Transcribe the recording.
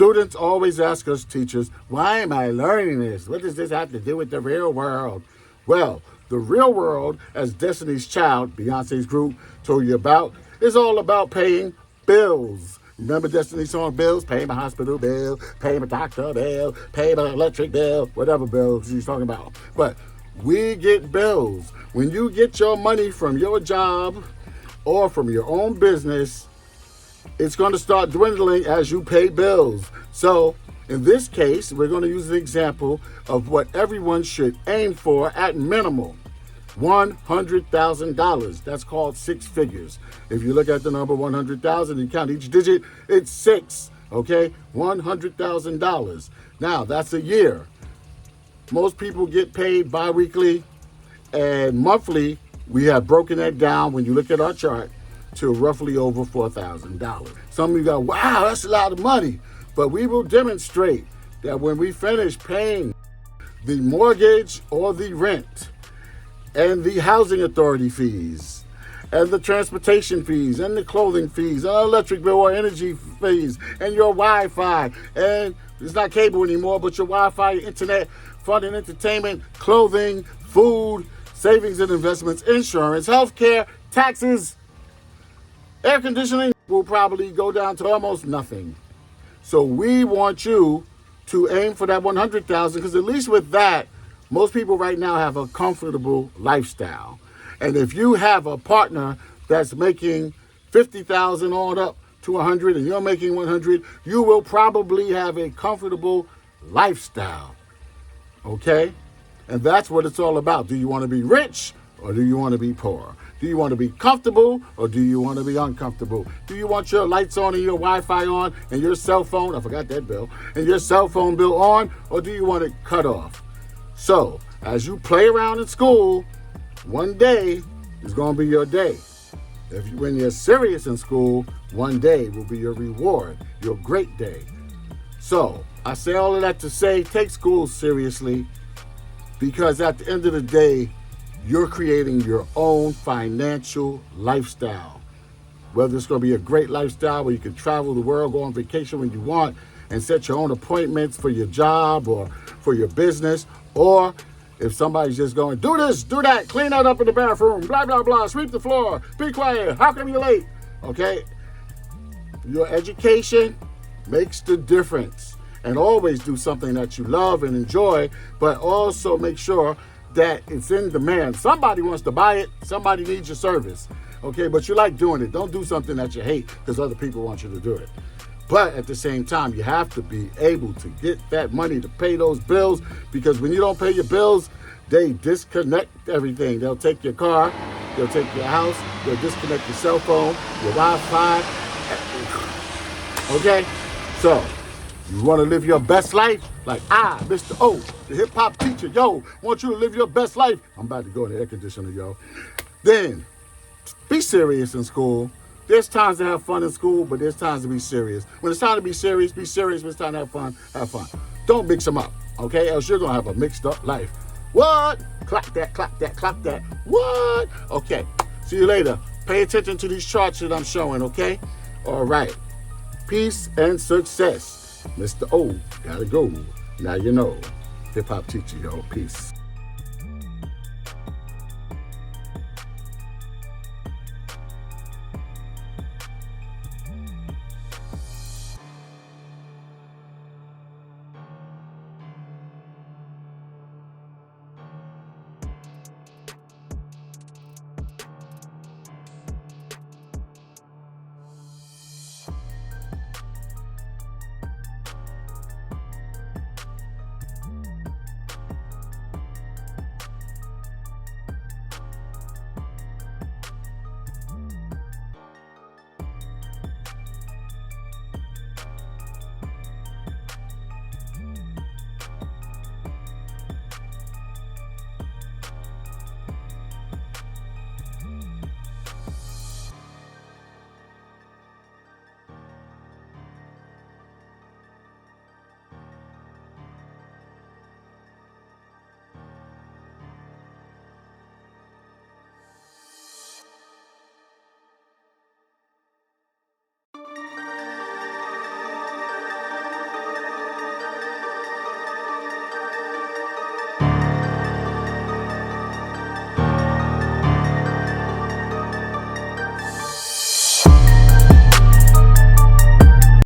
Students always ask us teachers, why am I learning this? What does this have to do with the real world? Well, the real world, as Destiny's Child, Beyonce's group, told you about, is all about paying bills. Remember Destiny's song, bills? Pay my hospital bill, pay my doctor bill, pay my electric bill, whatever bill she's talking about. But we get bills. When you get your money from your job or from your own business, it's going to start dwindling as you pay bills. So in this case, we're going to use an example of what everyone should aim for at minimum. $100,000. That's called six figures. If you look at the number 100,000 and count each digit, it's six. Okay? $100,000. Now, that's a year. Most people get paid bi-weekly and monthly. We have broken that down when you look at our chart to roughly over $4,000. Some of you go, wow, that's a lot of money. But we will demonstrate that when we finish paying the mortgage or the rent and the housing authority fees and the transportation fees and the clothing fees, electric bill or energy fees, and your Wi-Fi, and it's not cable anymore, but your Wi-Fi, internet, fun and entertainment, clothing, food, savings and investments, insurance, healthcare, taxes, air conditioning will probably go down to almost nothing. So we want you to aim for that 100,000, because at least with that, most people right now have a comfortable lifestyle. And if you have a partner that's making 50,000 on up to 100 and you're making 100, you will probably have a comfortable lifestyle. Okay? And that's what it's all about. Do you want to be rich or do you want to be poor? Do you want to be comfortable or do you want to be uncomfortable? Do you want your lights on and your Wi-Fi on and your cell phone, I forgot that bill, and your cell phone bill on, or do you want it cut off? So, as you play around in school, one day is going to be your day. When you're serious in school, one day will be your reward, your great day. So, I say all of that to say, take school seriously, because at the end of the day, you're creating your own financial lifestyle. Whether it's going to be a great lifestyle where you can travel the world, go on vacation when you want, and set your own appointments for your job or for your business, or if somebody's just going, do this, do that, clean that up in the bathroom, blah, blah, blah, sweep the floor, be quiet, how come you're late? Okay? Your education makes the difference. And always do something that you love and enjoy, but also make sure that it's in demand. Somebody wants to buy it, somebody needs your service. Okay, but you like doing it. Don't do something that you hate because other people want you to do it. But at the same time, you have to be able to get that money to pay those bills, because when you don't pay your bills, they disconnect everything. They'll take your car, they'll take your house, they'll disconnect your cell phone, your Wi-Fi. Okay? So, you want to live your best life? Like Mr. O, the hip-hop teacher, want you to live your best life. I'm about to go in the air conditioner, Then, be serious in school. There's times to have fun in school, but there's times to be serious. When it's time to be serious, be serious. When it's time to have fun, have fun. Don't mix them up, okay? Else you're going to have a mixed up life. What? Clock that, clock that, clock that. What? Okay. See you later. Pay attention to these charts that I'm showing, okay? All right. Peace and success. Mr. O, gotta go. Now you know. Hip-hop teacher, Peace.